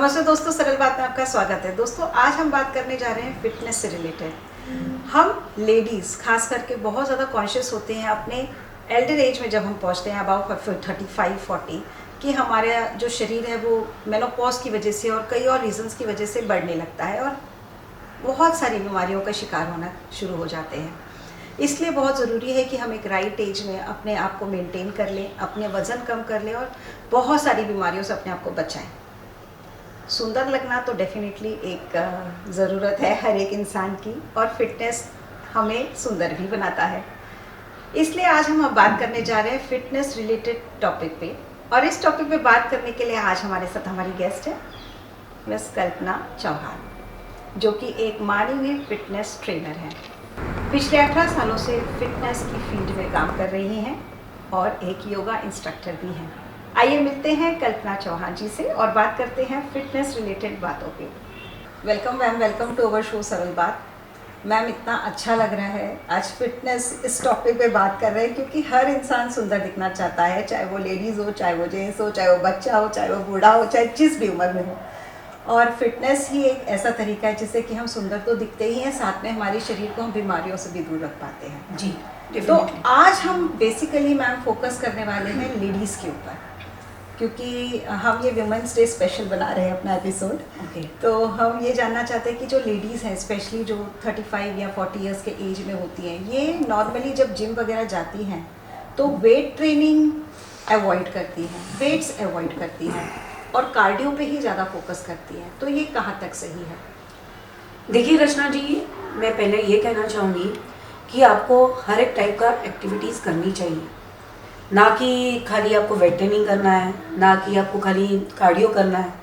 नमस्ते दोस्तों, सरल बात में आपका स्वागत है। दोस्तों, आज हम बात करने जा रहे हैं फिटनेस से रिलेटेड। हम लेडीज़ खास करके बहुत ज़्यादा कॉन्शियस होते हैं अपने एल्डर एज में, जब हम पहुंचते हैं अबाउट 35-40, कि हमारा जो शरीर है वो मेनोपॉज की वजह से और कई और रीजंस की वजह से बढ़ने लगता है और बहुत सारी बीमारियों का शिकार होना शुरू हो जाते हैं। इसलिए बहुत ज़रूरी है कि हम एक राइट एज में अपने आप को मेंटेन कर लें, अपने वज़न कम कर लें और बहुत सारी बीमारियों से अपने आप को बचाएं। सुंदर लगना तो डेफिनेटली एक ज़रूरत है हर एक इंसान की, और फिटनेस हमें सुंदर भी बनाता है। इसलिए आज हम अब बात करने जा रहे हैं फिटनेस रिलेटेड टॉपिक पे, और इस टॉपिक पे बात करने के लिए आज हमारे साथ हमारी गेस्ट है मिस कल्पना चौहान, जो कि एक मानी हुई फिटनेस ट्रेनर हैं। पिछले 18 सालों से फिटनेस की फील्ड में काम कर रही हैं और एक योगा इंस्ट्रक्टर भी हैं। आइए मिलते हैं कल्पना चौहान जी से और बात करते हैं फिटनेस रिलेटेड बातों पे। Welcome ma'am, welcome to our show सरल बात। मैम, इतना अच्छा लग रहा है आज फिटनेस इस टॉपिक पे बात कर रहे हैं, क्योंकि हर इंसान सुंदर दिखना चाहता है, चाहे वो लेडीज़ हो, चाहे वो जेंट्स हो, चाहे वो बच्चा हो, चाहे वो बूढ़ा हो, चाहे जिस भी उम्र में हो। और फिटनेस ही एक ऐसा तरीका है जिससे कि हम सुंदर तो दिखते ही हैं, साथ में हमारे शरीर को हम बीमारियों से भी दूर रख पाते हैं। जी, तो आज हम बेसिकली मैम फोकस करने वाले हैं लेडीज़ के ऊपर, क्योंकि हम ये वुमेंस डे स्पेशल बना रहे हैं अपना एपिसोड। तो हम ये जानना चाहते हैं कि जो लेडीज़ हैं, स्पेशली जो 35 या 40 इयर्स के एज में होती हैं, ये नॉर्मली जब जिम वगैरह जाती हैं तो वेट ट्रेनिंग अवॉइड करती हैं, वेट्स अवॉइड करती हैं और कार्डियो पे ही ज़्यादा फोकस करती हैं। तो ये कहाँ तक सही है? देखिए रचना जी, मैं पहले ये कहना चाहूँगी कि आपको हर एक टाइप का एक्टिविटीज़ करनी चाहिए, ना कि खाली आपको वेट ट्रेनिंग करना है, ना कि आपको खाली कार्डियो करना है,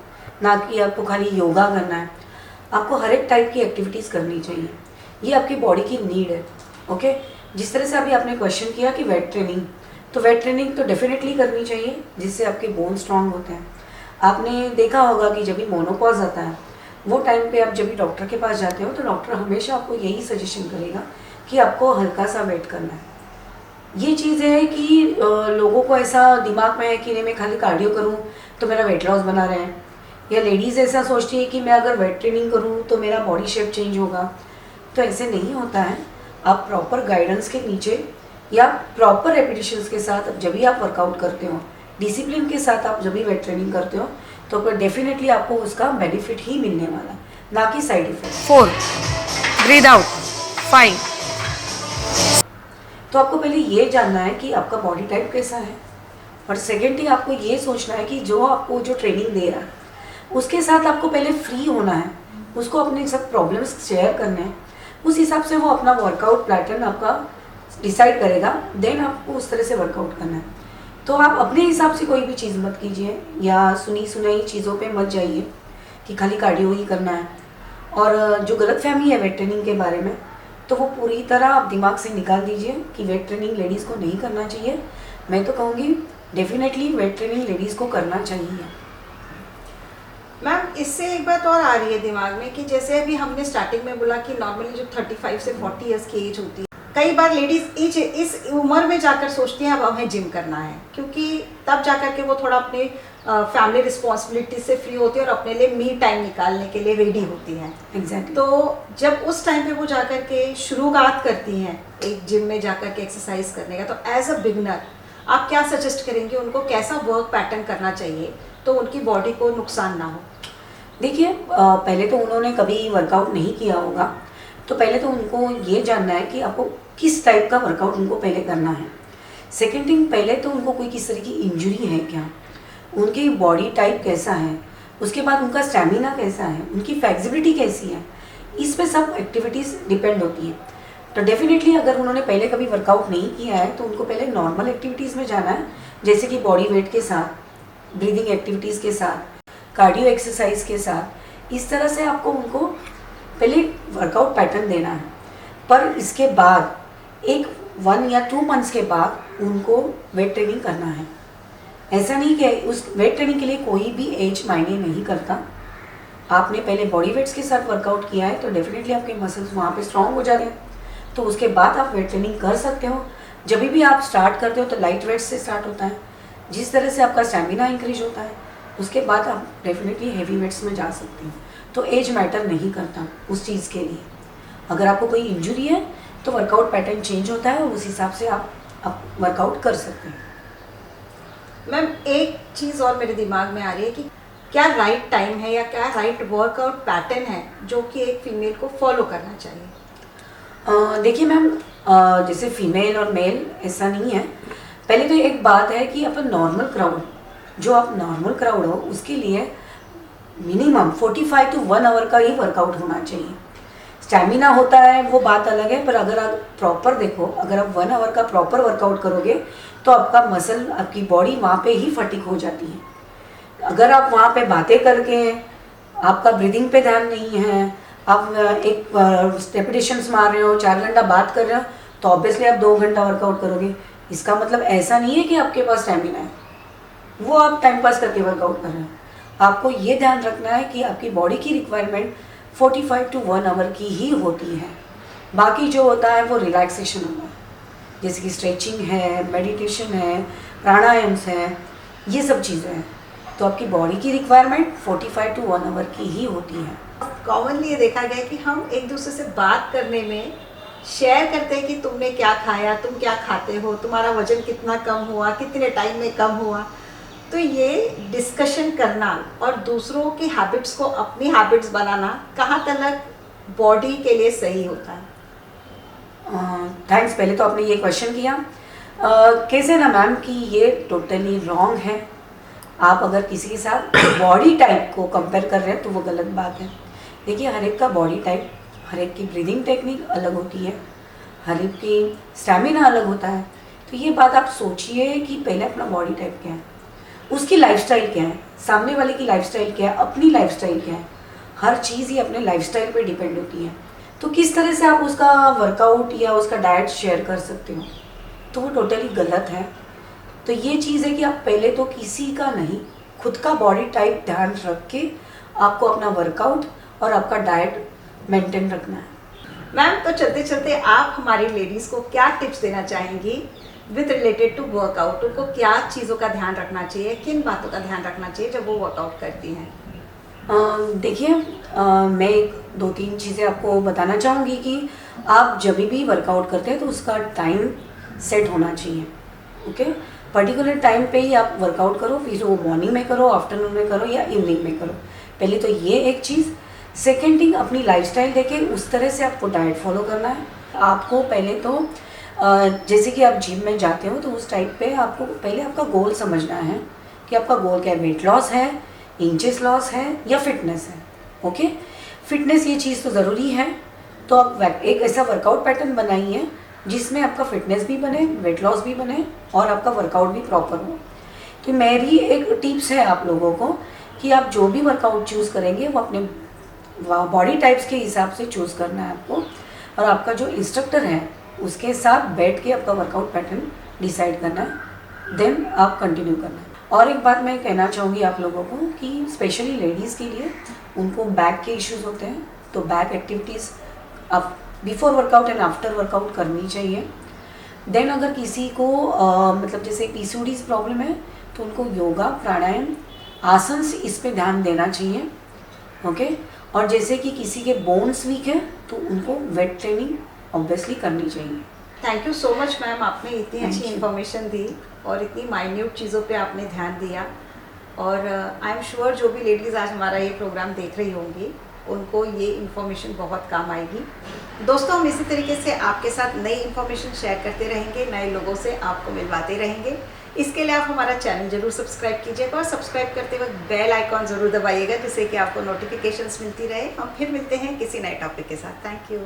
ना कि आपको खाली योगा करना है। आपको हर एक टाइप की एक्टिविटीज़ करनी चाहिए, ये आपकी बॉडी की नीड है। ओके, जिस तरह से अभी आपने क्वेश्चन किया कि वेट ट्रेनिंग, तो वेट ट्रेनिंग तो डेफिनेटली करनी चाहिए, जिससे आपके बोन स्ट्रांग होते हैं। आपने देखा होगा कि जब भी मोनोपॉज आता है वो टाइम पे आप जब भी डॉक्टर के पास जाते हो तो डॉक्टर हमेशा आपको यही सजेशन करेगा कि आपको हल्का सा वेट करना है। ये चीज़ है कि लोगों को ऐसा दिमाग में है कि नहीं, मैं खाली कार्डियो करूं तो मेरा वेट लॉस बना रहे हैं, या लेडीज़ ऐसा सोचती है कि मैं अगर वेट ट्रेनिंग करूं तो मेरा बॉडी शेप चेंज होगा। तो ऐसे नहीं होता है। आप प्रॉपर गाइडेंस के नीचे या प्रॉपर रेपिटेशंस के साथ जब भी आप वर्कआउट करते हो, डिसिप्लिन के साथ आप जब भी वेट ट्रेनिंग करते हो, तो डेफिनेटली आपको उसका बेनिफिट ही मिलने वाला, ना कि साइड इफेक्ट। 4 breathe out 5। तो आपको पहले ये जानना है कि आपका बॉडी टाइप कैसा है, और सेकेंडली आपको ये सोचना है कि जो आपको जो ट्रेनिंग दे रहा है उसके साथ आपको पहले फ्री होना है, उसको अपने सब प्रॉब्लम्स शेयर करने हैं, उस हिसाब से वो अपना वर्कआउट पैटर्न आपका डिसाइड करेगा, देन आपको उस तरह से वर्कआउट करना है। तो आप अपने हिसाब से कोई भी चीज़ मत कीजिए, या सुनी सुनाई चीज़ों पे मत जाइए कि खाली कार्डियो ही करना है। और जो गलतफहमी है वेट ट्रेनिंग के बारे में, तो वो पूरी तरह आप दिमाग से निकाल दीजिए कि वेट ट्रेनिंग लेडीज़ को नहीं करना चाहिए। मैं तो कहूँगी डेफिनेटली वेट ट्रेनिंग लेडीज़ को करना चाहिए। मैम, इससे एक बात और आ रही है दिमाग में कि जैसे अभी हमने स्टार्टिंग में बोला कि नॉर्मली जो 35 से 40 इयर्स की एज होती है, कई बार लेडीज़ इस उम्र में जाकर सोचती हैं अब हमें जिम करना है, क्योंकि तब जाकर के वो थोड़ा अपने फैमिली रिस्पॉन्सिबिलिटी से फ्री होती है और अपने लिए मी टाइम निकालने के लिए रेडी होती हैं। एग्जैक्टली। तो जब उस टाइम पे वो जाकर के शुरुआत करती हैं एक जिम में जाकर के एक्सरसाइज करने का, तो एज अ बिगनर आप क्या सजेस्ट करेंगे उनको, कैसा वर्क पैटर्न करना चाहिए तो उनकी बॉडी को नुकसान ना हो? देखिए, पहले तो उन्होंने कभी वर्कआउट नहीं किया होगा, तो पहले तो उनको ये जानना है कि आपको किस टाइप का वर्कआउट उनको पहले करना है। सेकेंड थिंग, पहले तो उनको कोई किस तरह की इंजरी है क्या, उनकी बॉडी टाइप कैसा है, उसके बाद उनका स्टैमिना कैसा है, उनकी फ्लेक्सिबिलिटी कैसी है, इस पे सब एक्टिविटीज़ डिपेंड होती है। तो डेफिनेटली अगर उन्होंने पहले कभी वर्कआउट नहीं किया है तो उनको पहले नॉर्मल एक्टिविटीज़ में जाना है, जैसे कि बॉडी वेट के साथ, ब्रीदिंग एक्टिविटीज़ के साथ, कार्डियो एक्सरसाइज के साथ। इस तरह से आपको उनको पहले वर्कआउट पैटर्न देना है, पर इसके बाद एक 1 या 2 मंथ्स के बाद उनको वेट ट्रेनिंग करना है। ऐसा नहीं कि उस वेट ट्रेनिंग के लिए कोई भी एज मायने नहीं करता। आपने पहले बॉडी वेट्स के साथ वर्कआउट किया है तो डेफिनेटली आपके मसल्स वहाँ पे स्ट्रांग हो जाते हैं, तो उसके बाद आप वेट ट्रेनिंग कर सकते हो। जब भी आप स्टार्ट करते हो तो लाइट वेट्स से स्टार्ट होता है, जिस तरह से आपका स्टैमिना इंक्रीज होता है उसके बाद आप डेफिनेटली हैवी वेट्स में जा सकते हैं। तो एज मैटर नहीं करता उस चीज़ के लिए। अगर आपको कोई इंजरी है तो वर्कआउट पैटर्न चेंज होता है और उस हिसाब से आप वर्कआउट कर सकते हैं। मैम एक चीज़ और मेरे दिमाग में आ रही है कि क्या राइट टाइम है या क्या राइट वर्कआउट पैटर्न है जो कि एक फीमेल को फॉलो करना चाहिए? देखिए मैम, जैसे फीमेल और मेल ऐसा नहीं है। पहले तो एक बात है कि अपन नॉर्मल क्राउड, जो आप नॉर्मल क्राउड हो उसके लिए मिनिमम 45 to 1 आवर का ही वर्कआउट होना चाहिए। स्टैमिना होता है वो बात अलग है, पर अगर आप प्रॉपर देखो, अगर आप 1 आवर का प्रॉपर वर्कआउट करोगे तो आपका मसल, आपकी बॉडी वहाँ पे ही फटीक हो जाती है। अगर आप वहाँ पे बातें करके, आपका ब्रीदिंग पे ध्यान नहीं है, आप एक रेपिटेशंस मार रहे हो, 4 घंटा बात कर रहे हो, तो ऑब्वियसली आप 2 घंटा वर्कआउट करोगे। इसका मतलब ऐसा नहीं है कि आपके पास स्टैमिना है, वो आप टाइम पास करके वर्कआउट कर रहे हो। आपको ये ध्यान रखना है कि आपकी बॉडी की रिक्वायरमेंट 45 to 1 आवर की ही होती है। बाकी जो होता है वो रिलैक्सेशन होता है, जैसे कि स्ट्रेचिंग है, मेडिटेशन है, प्राणायाम्स है, ये सब चीज़ें हैं। तो आपकी बॉडी की रिक्वायरमेंट 45 to 1 आवर की ही होती है। कॉमनली ये देखा गया है कि हम एक दूसरे से बात करने में शेयर करते हैं कि तुमने क्या खाया, तुम क्या खाते हो, तुम्हारा वजन कितना कम हुआ, कितने टाइम में कम हुआ। तो ये डिस्कशन करना और दूसरों की हैबिट्स को अपनी हैबिट्स बनाना कहाँ तक बॉडी के लिए सही होता है? थैंक्स। पहले तो आपने ये क्वेश्चन किया, कैसे ना मैम कि ये टोटली रॉन्ग है। आप अगर किसी के साथ बॉडी टाइप को कंपेयर कर रहे हैं तो वो गलत बात है। देखिए, हर एक का बॉडी टाइप, हर एक की ब्रीदिंग टेक्निक अलग होती है, हर एक की स्टैमिना अलग होता है। तो ये बात आप सोचिए कि पहले अपना बॉडी टाइप क्या है, उसकी लाइफस्टाइल क्या है, सामने वाले की लाइफस्टाइल क्या है, अपनी लाइफस्टाइल क्या है। हर चीज़ ही अपने लाइफस्टाइल पे डिपेंड होती है। तो किस तरह से आप उसका वर्कआउट या उसका डाइट शेयर कर सकते हो, तो वो टोटली गलत है। तो ये चीज़ है कि आप पहले तो किसी का नहीं, खुद का बॉडी टाइप ध्यान रख के आपको अपना वर्कआउट और आपका डाइट मेंटेन रखना है। मैम, तो चलते चलते आप हमारी लेडीज़ को क्या टिप्स देना चाहेंगी विद रिलेटेड टू वर्कआउट? उनको क्या चीज़ों का ध्यान रखना चाहिए, किन बातों का ध्यान रखना चाहिए जब वो वर्कआउट करती हैं? देखिए, मैं 2-3 चीज़ें आपको बताना चाहूँगी कि आप जब भी वर्कआउट करते हैं तो उसका टाइम सेट होना चाहिए। ओके, पर्टिकुलर टाइम पे ही आप वर्कआउट करो, फिर वो मॉर्निंग में करो, आफ्टरनून में करो या इवनिंग में करो। पहले तो ये एक चीज़। सेकेंड थिंग, अपनी लाइफस्टाइल देखें, उस तरह से आपको डाइट फॉलो करना है। आपको पहले तो जैसे कि आप जिम में जाते हो तो उस टाइप पे आपको पहले आपका गोल समझना है कि आपका गोल क्या है। वेट लॉस है, इंचेस लॉस है या फिटनेस है। ओके, फिटनेस ये चीज़ तो ज़रूरी है। तो आप एक ऐसा वर्कआउट पैटर्न बनाइए जिसमें आपका फिटनेस भी बने, वेट लॉस भी बने और आपका वर्कआउट भी प्रॉपर हो। तो मेरी एक टिप्स है आप लोगों को कि आप जो भी वर्कआउट चूज़ करेंगे वो अपने बॉडी टाइप्स के हिसाब से चूज़ करना है आपको, और आपका जो इंस्ट्रक्टर है उसके साथ बैठ के आपका वर्कआउट पैटर्न डिसाइड करना है, देन आप कंटिन्यू करना है। और एक बात मैं कहना चाहूँगी आप लोगों को कि स्पेशली लेडीज़ के लिए उनको बैक के इश्यूज होते हैं, तो बैक एक्टिविटीज़ आप before workout and after workout करनी चाहिए। देन अगर किसी को मतलब जैसे PCODs प्रॉब्लम है तो उनको योगा, प्राणायाम, आसन से इस पे ध्यान देना चाहिए। ओके, और जैसे कि किसी के बोन्स वीक है तो उनको वेट ट्रेनिंग ऑब्वियसली करनी चाहिए। Thank you so much ma'am, आपने इतनी Thank अच्छी you. इन्फॉर्मेशन दी और इतनी माइन्यूट चीज़ों पे आपने ध्यान दिया। और आई एम श्योर जो भी लेडीज़ आज हमारा ये प्रोग्राम देख रही होंगी उनको ये इन्फॉर्मेशन बहुत काम आएगी। दोस्तों, हम इसी तरीके से आपके साथ नई इन्फॉर्मेशन शेयर करते रहेंगे, नए लोगों से आपको मिलवाते रहेंगे। इसके लिए आप हमारा चैनल जरूर सब्सक्राइब कीजिएगा और सब्सक्राइब करते वक्त बेल आइकॉन ज़रूर दबाइएगा जिससे कि आपको नोटिफिकेशंस मिलती रहे। हम फिर मिलते हैं किसी नए टॉपिक के साथ। Thank you.